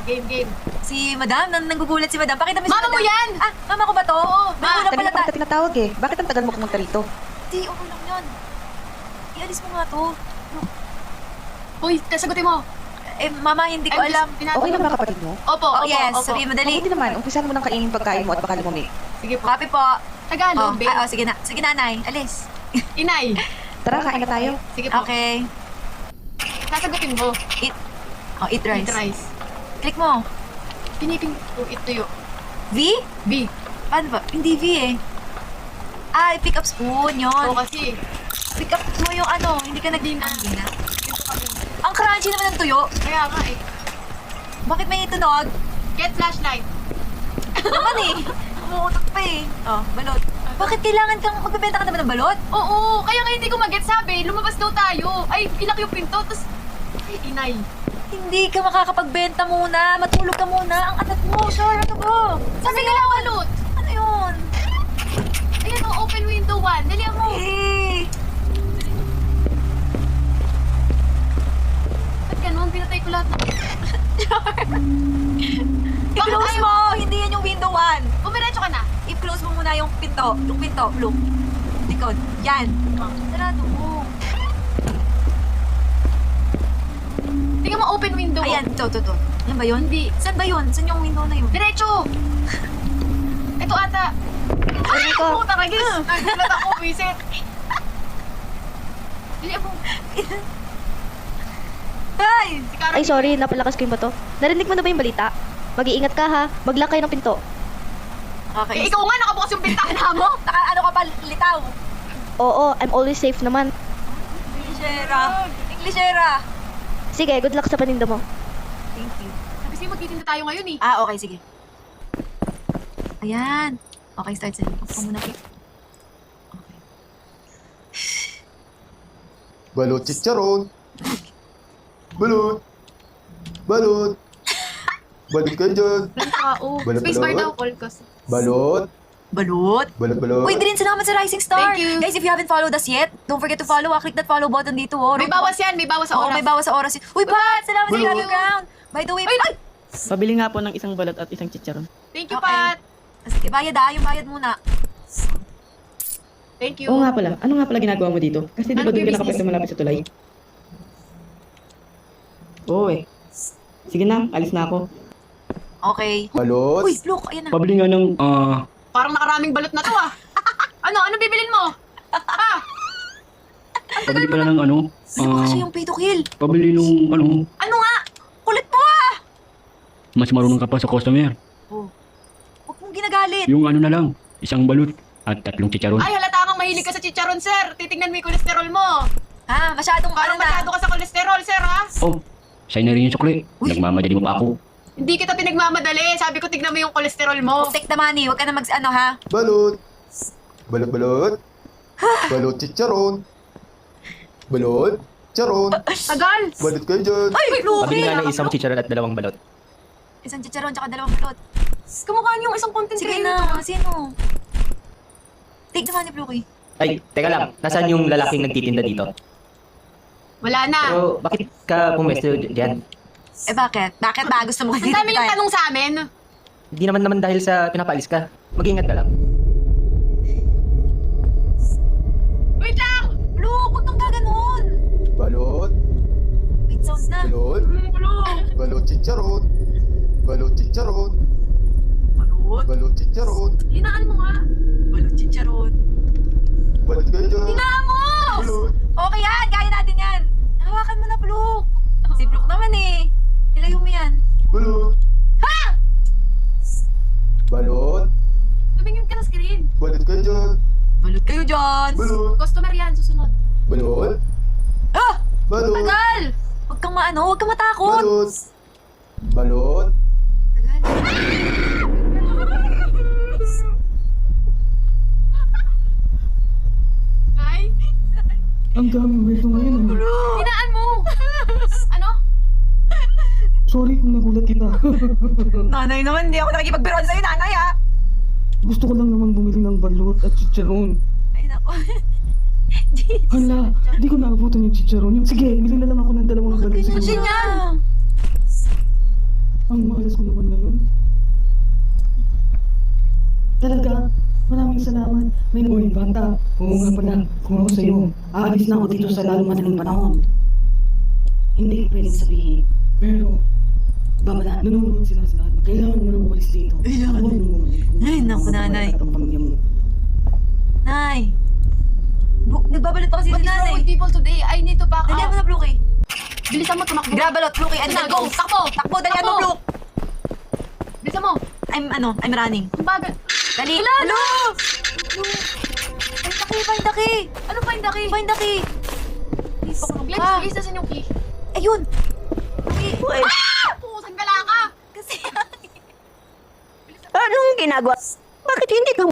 Game. Si Madam, nanggugulat si Madam. Pakita mo si Mama Madam. mo yan! Ah, mama ko ba to? Oo. Nagulat pala Kanina pa kita tinatawag eh. Bakit ang tagal mo pumunta rito? Di, okay lang yan. Ialis mo nga to. Uy, sagutin mo. Eh, mama, hindi ko alam. Okay lang ba kapatid mo? Opo, Oh, yes. opo. Sabi, madali. Hindi naman. Umpisan mo ng kainin pagkain mo at baka lumumi. Sige po. Copy po. Tagalog, babe. Sige na. Sige, nanay. Alis. Inay. Tara, kain na tayo. Sige po. Okay. Sasagutin mo. Eat rice. Eat rice. Click mo. Piniping to eat tuyo. V? B. Paano ba? Hindi V eh. Pick up spoon. Yun. Oo kasi. Pick up mo yung ano. Hindi ka Hindi na. Ang crunchy naman ng tuyo. Kaya nga eh. Bakit may tunog? Get flashlight. Naman eh. Umuutot pa eh. Oh, balot. Bakit kailangan kang magbebenta ka naman ng balot? Oo, kaya nga hindi ko mag-get sabi. Lumabas daw tayo. Ay, inak yung pinto. Tapos, ay, inay. Hindi ka makakapagbenta muna. Matulog ka muna. Ang atat mo. Sure, ano ba? Sabi nga balot. Ano yun? Ayan o, open window 1. Dali mo. Eh. Ba't ganun? Pinatay ko lahat ng... I-close mo. Hindi yan yung window 1. Umiretso ka na. I-close mo muna yung pinto. Yung pinto. Look. Likod. Yan. Sarado mo. Tingnan mo, open window. Ayan. To. Yan ba yun? Hindi. Saan ba yun? Saan yung window na yun? Diretso. Ito ata. Ay, ko. puta ka, guys. Nagulat ako, visit. Dali mo. Ay! Si Karen. Ay, sorry. Napalakas ko yung bato. Narinig mo na ba yung balita? Mag-iingat ka ha. Maglock kayo ng pinto. Okay. Eh, ikaw nga, nakabukas yung bintana mo. Ano ka pa? Litaw. Oo, I'm always safe naman. Englishera. Englishera. Sige, good luck sa paninda mo. Thank you. Sabi sa'yo, magtitinda tayo ngayon eh. Okay. Sige. Ayan. Okay, start sa'yo. Ako muna. Okay. Balot chicharon. Balot. Balot. Balot kayo dyan. Walang tao. Balot, Spacebar balot. daw, call kasi. Balot. Balot. Balot. Uy, din salamat sa Rising Star. Thank you. Guys, if you haven't followed us yet, don't forget to follow. Click that follow button dito. May bawas yan, may bawas sa Oo, oras. may bawas sa oras. Uy, Pat! Salamat sa Balot. Gabby Ground. By the way, Ay! Pabili nga po ng isang balot at isang chicharon. Thank you, Okay. Pat. Sige, bayad yung bayad muna. Thank you. Oo nga pala. Ano nga pala ginagawa mo dito? Kasi di Ano ba doon ka business? nakapwesto malapit sa tulay? Oo eh. Sige na, alis na ako. Okay. Balot. Uy, look, ayan na. Pabili nga ng, Parang nakaraming balot na to ah. Ano bibilin mo? Ah, pabili pala ng ano, Hindi mo kasi yung pay to kill. pabili nung ano nga? Kulit mo ah! mas marunong ka pa sa customer. Oh. Huwag mong ginagalit. Yung ano na lang, isang balot at 3 chicharon. Ay, halata kang mahilig ka sa chicharon, sir. Titingnan mo yung kolesterol mo. Masyadong Parang masyado ka sa kolesterol, sir, ha? Oh, sa'yo na rin yung sukli. Nagmamadali mo pa ako. Hindi kita pinagmamadali. Sabi ko, tignan mo yung kolesterol mo. Take the money. Huwag ka na ha? Balot. Balot. Balot chicharon. Balot. Charon. Tagal. Balot kayo dyan. Ay, Pabili Luki! nga ng isang chicharon at 2 balot. Isang chicharon tsaka 2 balot. Kamukha niyo yung isang content Sige creator. na. Sino? Take the money, Luki. Ay, teka lang. Nasaan yung lalaking nagtitinda dito? Wala na. Pero bakit ka pumesto diyan? Bakit? Bakit ba? Gusto mo Ang dami yung tanong sa amin. Hindi naman dahil sa pinapaalis ka. Mag-ingat ka lang. Wait lang! Luke, huwag kang gaganon. Balot. Wait, sounds na. Balot. Balot chicharon. Balot chicharon. Balot. Balot chicharon. Hinaan mo nga. Balot chicharon. Balot kayo dyan. Hinaan mo! Balot. Okay yan, kaya natin yan. Hawakan mo na, Luke. Si Luke naman eh. Ilayo mo yan. Balot. Ha! Balot. Tumingin ka na screen. Balot kayo dyan. Balot kayo dyan. Balot. Customer yan, susunod. Balot. Ah! Balot. Tagal! Huwag kang huwag kang matakot. Balot. Balot. Tagal. Ay, Ang daming beso ngayon. hinaan mo. Ano? Sorry kung nagulat kita. Nanay naman, hindi ako nakikipagbiruan sa'yo, nanay ha. Gusto ko lang naman bumili ng balot at chicharon. Ay, nako. Hala, di ko naabutan yung chicharon. Sige, bili na lang ako ng 2 balot. Ganyan Siguro. siya. Ang malas ko naman ngayon. Talaga, maraming salamat. May morning bata. Oo nga pala, kung ako sa'yo, aalis na ako dito sa lalong madaling panahon. Hindi ko pwedeng sabihin, pero babala, nanonood sila sa lahat. Kailangan mo nang umalis dito. Kailangan. Huwag mong umalis. Ay, naku, nanay. At ang pamilya mo. Nay! Nagbabalot pa kasi What si is wrong nanay. with people today? I need to back Dalihan mo up. na, Blue, Bilisan mo, tumakbo. Grabalot, Blue, and Ano, then go, go. takbo. Takbo, dalihan mo, Blue. Bilisan mo. I'm running. Ang bagal. Dali. Hala, Hello! Find the key! Ano find the key? Find the key! Hindi pa ko Glenn, pa. please, nasan yung key? Ayun! Key. Ah! Pusan ka lang ka! Kasi, Anong ginagawa? Bakit hindi ka...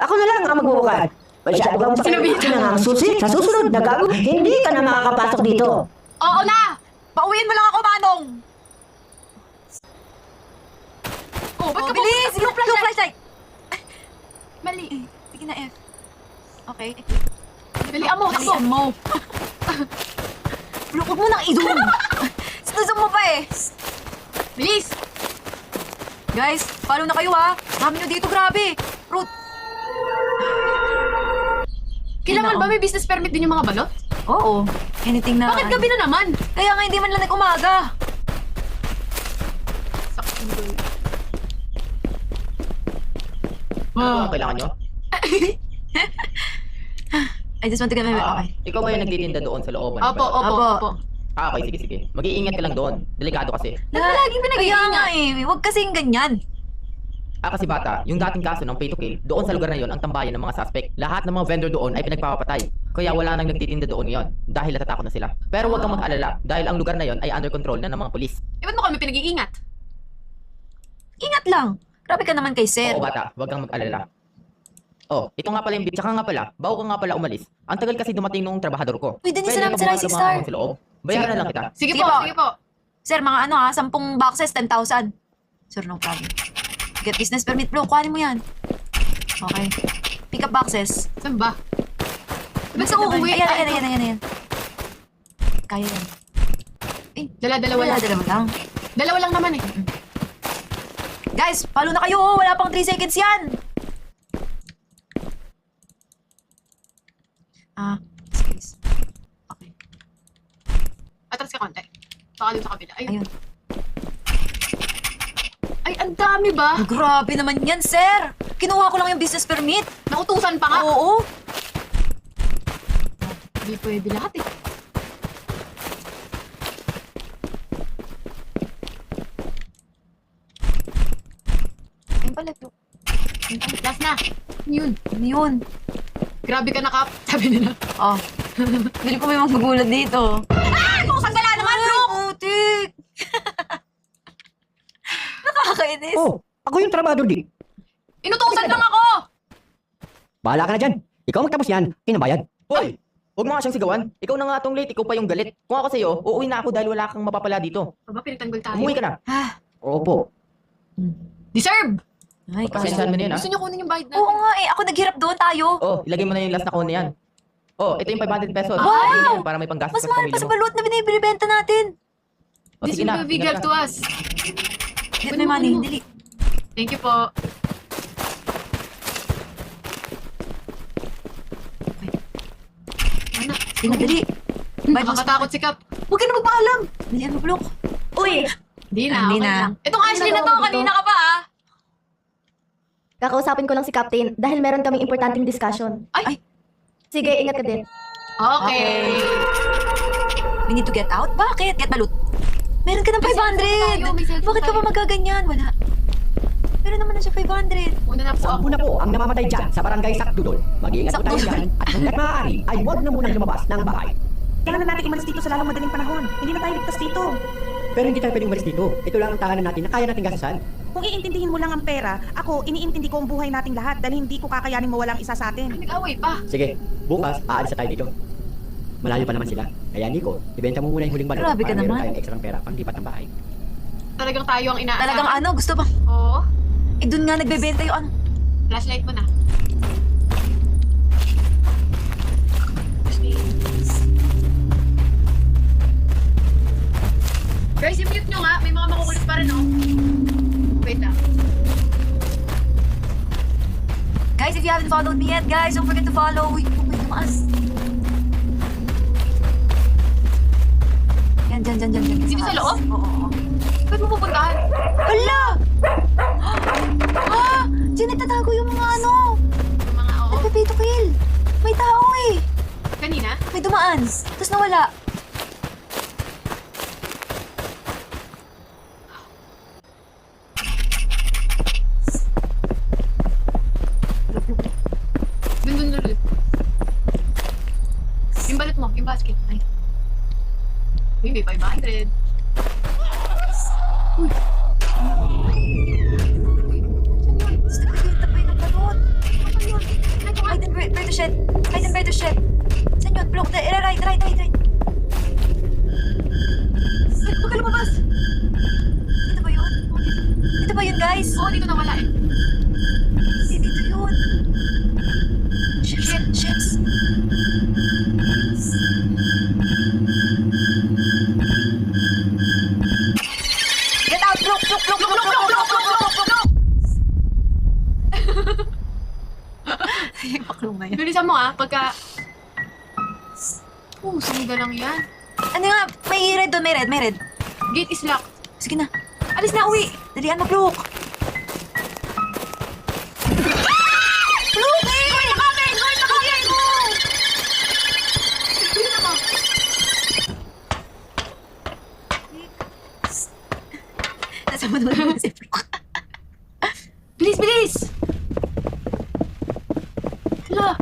Ako na lang ang magbubukat. Masyado kang pinangangasusi. Sa susunod na gago, hindi ka na makakapasok dito. Oo na! pauwiin mo lang ako, Manong! Oh, ba't ka Bilis! Yung flashlight! Mali. Sige na, F. Okay. Dalian mo, takbo. Dalian mo. Blue, huwag mo nang i-zoom. Sinusum mo pa eh. Bilis! Guys, follow na kayo ha. Dami nyo dito, grabe. Root. Kailangan Ano? ba may business permit din yung mga balot? Oo. Anything na... Bakit gabi na naman? Kaya nga hindi man lang nag-umaga. Ano ang kailangan nyo? I just want to get my... Ah, Okay. ikaw ba yung nagtitinda doon sa looban? Opo, opo, Opo. opo. Ah, okay, sige, sige. Mag-iingat ka lang doon. Delikado kasi. Laging Kaya nga pinag-iingat. eh. Huwag kasing ganyan. Ah, kasi bata, yung dating kaso ng pay to kill, doon sa lugar na yon ang tambayan ng mga suspect. Lahat ng mga vendor doon ay pinagpapatay. Kaya wala nang nagtitinda doon ngayon dahil natatakot na sila. Pero huwag kang mag-alala dahil ang lugar na yon ay under control na ng mga pulis. Eh, ba't mo kami pinag-iingat? Ingat lang. Grabe ka naman kay Sir. Oo bata, huwag kang mag-alala. Oh, ito nga pala yung tsaka nga pala, bago ka nga pala umalis. Ang tagal kasi dumating nung trabahador ko. Uy, Denise, Pwede salamat ka sa ba Rising lumahang Star. sa loob? Bayaran na lang kita. Sige, Sige po, po. sige po. Sir, mga ano ha, 10 boxes, 10,000. Sir, no problem. Get business permit, Blue. Kuhanin mo yan. Okay. Pick up boxes. Saan ba? Ba't ka uuwi? Ayan, Ah, ayan, ayan, ayan, ayan. Kaya yan. Dala-dalawa lang. Dalawa lang. Dalawa lang naman eh. Guys, follow na kayo. Wala pang 3 seconds yan. Space. Okay. Atras ka konti. Baka dun sa kabila. Ayun. Ayun. Ay, ang dami ba? Grabe naman yan, sir. Kinuha ko lang yung business permit. Nautusan pa nga. Oo. Hindi pwede lahat eh. Ayun pala, Blue. Last na. Yun. Ano yun? Grabe ka na, Kap. Sabi nila. Oh. Bili ko may magugulat dito. Ay, kung saan ka naman, bro! Putik! Nakakainis. Oh, ako yung trabador di. Inutusan lang ako! Bahala ka na dyan. Ikaw magtapos yan, kinabayad. Hoy! Huwag mo nga siyang sigawan. Ikaw na nga tong late, ikaw pa yung galit. Kung ako sa'yo, uuwi na ako dahil wala kang mapapala dito. Aba, pinagtanggol tayo. Umuwi ka na. Opo. Deserve! Ay, Pasensyahan mo na yan, ha? Gusto niyo kunin yung bayad natin? Oo nga eh. Ako naghirap doon tayo. Oh, ilagay mo na yung last na kuha na yan. Oh, ito yung 500 pesos. Wow! Ilagay mo yan para may panggastos Mas sa mahal pamilya pa sa mo. balut na binibenta natin. Oh, This sige will na. be ingat legal ka. to us. Get Kunin my mo, money. kunin mo. Dali. Thank you po. Ano? Dali, dali. Bye, boss. Nakakatakot si Kap. Huwag ka na magpaalam. Dali, ano, Blue? Uy! Hindi na, Hindi okay na. lang. Itong Ashley na to, kanina ka pa ah. Kakausapin ko lang si Captain dahil meron kaming importanteng discussion. Ay! Sige, ingat ka din. Okay. We need to get out? Bakit? Get balut. Meron ka ng May cellphone tayo, may 500. cellphone Bakit ka tayo. pa magaganyan? Wala. Meron naman na siya 500. Una na po ako. Sampu na po ang namamatay dyan sa barangay Sakdudol. Mag-iingat po tayo Sakdudol. dyan at hanggat maaari ay huwag na munang lumabas ng bahay. Kailangan natin umalis dito sa lalong madaling panahon. Hindi na tayo ligtas dito. Pero hindi tayo pwedeng umalis dito. Ito lang ang tahanan natin na kaya natin gasasan. Kung iintindihin mo lang ang pera, ako, iniintindi ko ang buhay nating lahat dahil hindi ko kakayanin mawalang isa sa atin. Ay, nag-away pa. Sige, bukas aalis na tayo dito. Malayo pa naman sila. Kaya Nico, ibenta mo muna yung huling balot Grabe ka para meron naman. tayong extra pera pang lipat ng bahay. Talagang tayo ang inaasahan. Talagang ano? Gusto ba? Oo. Eh, dun nga nagbebenta yung ano. Flashlight mo na. Guys, i-mute nyo nga. May mga makukulit pa rin, oh. Wait lang. Guys, if you haven't followed me yet, guys, don't forget to follow. Uy, may tumaas. Yan, dyan. Dito sa loob? Oo. Ba't mo pupuntahan? Hala! Diyan nagtatago yung mga ano. Yung mga, oo. Nagpe-pay to kill. May tao eh. Kanina? May dumaan. Tapos nawala. Dun. Yung balat mo, yung basket. Ay. Uy, may 500. Uy. Tapos nagpapay ng balon. Ano yun? Hide and bear to shed. Hide and bear to shed. Saan yun? Block. Right. Huwag ka lumabas. Dito ba yun? Dito ba yun, guys? Oo, dito nawala eh. Dito yun. Ships. Get out! Look! Yung paklong na yan. Bilisan mo ah, pagka... sumida lang yan. Ano nga? May red doon, may red. Gate is locked. Sige na. Alis na, uwi. Dalian mo, Brooke. Brooke! Hoy, nakapin mo! Bilisan mo. Nasa mo naman si Brooke. Bilis! Hala,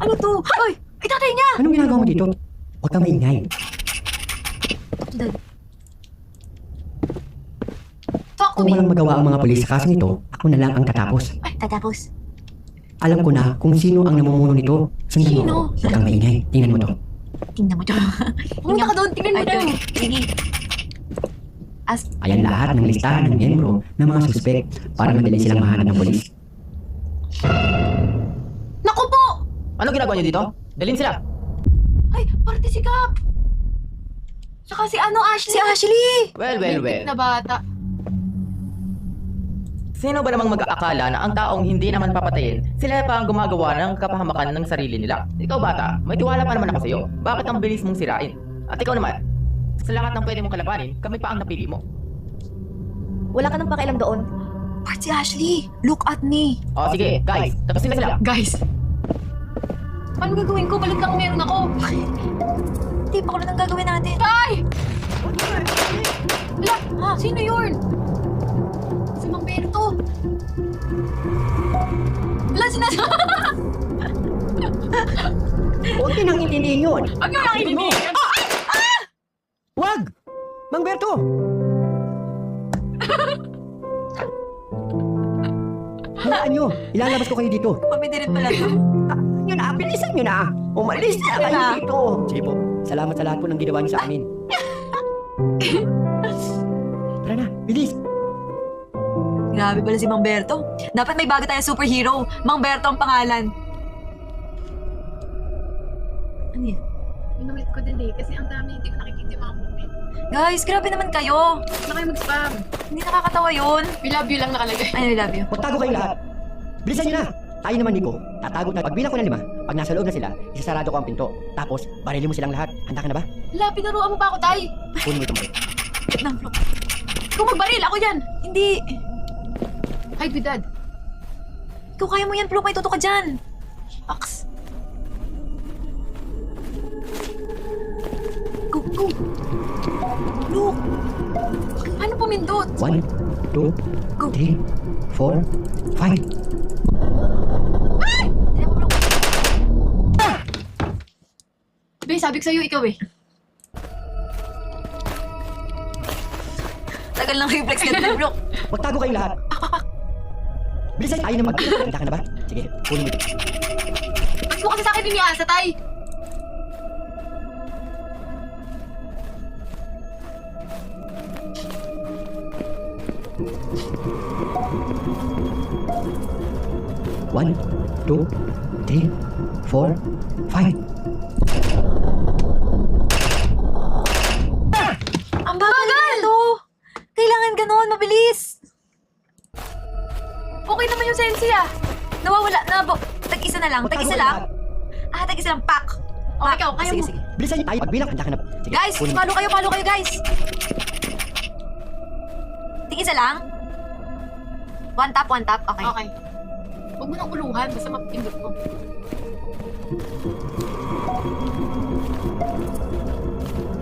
ano to? Ay! Ay, tatay niya! Anong ginagawa mo dito? Huwag kang maingay. Dad. Talk to Kung me. walang magawa ang mga pulis sa kasong ito, ako na lang ang tatapos. Ay, tatapos. Alam ko na kung sino ang namumuno nito. Sundan mo. Sino? Huwag kang maingay. Tingnan mo to. Tingnan mo to. Pumunta ka doon, tingnan mo daw. Sige. Ayan lahat ng listahan ng miyembro ng mga suspect para madali silang mahanap ng pulis. Naku po! Ano ginagawa niyo dito? Dalhin sila. Ay, parte si Cap. Saka si Ashley. Si Ashley! Well. Na bata. Sino ba namang mag-aakala na ang taong hindi naman papatayin, sila pa ang gumagawa ng kapahamakan ng sarili nila? Ikaw bata, may tiwala pa naman ako sa'yo. Bakit ang bilis mong sirain? At ikaw naman, sa lahat ng pwede mong kalabanin, kami pa ang napili mo. Wala ka nang pakialam doon. Part si Ashley! Look at me! O sige, guys, takasin na sila. Guys. Paano gagawin ko? Balik lang meron ako. Hindi pa ko lang gagawin natin. Ay! Ala, ha? Sino yun? Si Mamberto. Ala, sinasa... Huwag din ang intindihin yun. Huwag nyo lang inibigan. Huwag! Mang Berto! Hayaan nyo, ilalabas ko kayo dito. Pamindi rin pala to. Nyo na, bilisan nyo na. Umalis na kayo dito. Sige po, salamat sa lahat po ng ginawa nyo sa amin. Tara na, bilis. Grabe pala si Mang Berto. Dapat may bago tayong superhero. Mang Berto ang pangalan. Ano yan? Inulit ko din eh, kasi ang dami hindi ko nakikita yung mga movie. Guys, grabe naman kayo. Huwag na kayo mag-spam. Hindi nakakatawa yun. We love you lang nakalagay. I love you. Magtago kayong lahat. Bilisan nyo na. Tayo naman, Nico. Tatago tayo. Pagbilang ko ng 5, pag nasa loob na sila, isasarado ko ang pinto. Tapos, barilin mo silang lahat. Handa ka na ba? Wala, pinaruan mo pa ako, Tay. Kunin mo itong baril. Wait lang, Brooke. Ikaw magbaril, ako yan. Hindi. Hide with Dad. Ikaw kaya mo yan, Brooke. May tuto ka dyan. Aks. Go. Brooke. Paano pumindot? 1, 2, Go. 3, 4, 5. Tignan mo, Brooke. Be, sabi ko sa'yo, ikaw eh. Tagal ng reflex ka na, Brooke. Magtago kayong lahat. Bilisan, tayo naman. Handa ka na ba? Sige, kunin mo ito. Ba't mo kasi sa akin iniasa, Tay? One, 2, 3, 4, 5. Ang bagal nito. Kailangan ganon. bilis! Okay naman yung sensi ah. Nawawala na. Tag-isa na lang. Tag-isa lang. Tag-isa lang. Pak! Oh, ikaw, kaya sige, mo. sige. Bilisan niyo tayo. Pagbilang, handa ka na. Sige, Guys, kunin mo. follow kayo guys. Tig-isa lang. One tap. Okay. Okay. Huwag mo nang uluhan, basta mapindot mo.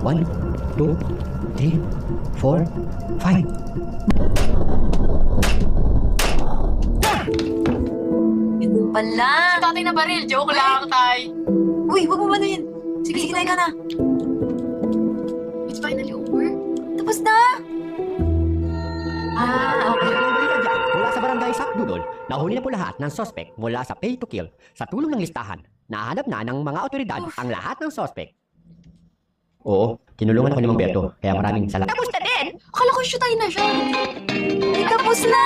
One, two, three, 4, 5. Ganun pala. Si tatay na baril, joke lang, tay. Uy, wag mo yun. Sige, tayo ka na. It's finally over. Tapos na. Okay. Mula sa barangay Sakdudol, nahuli na po lahat ng suspect mula sa pay to kill. Sa tulong ng listahan, nahanap na ng mga otoridad ang lahat ng suspect. Oo, tinulungan ako ni Mang Berto, kaya maraming salamat. Tapos na din. Akala ko shootay na siya. Ay, tapos na.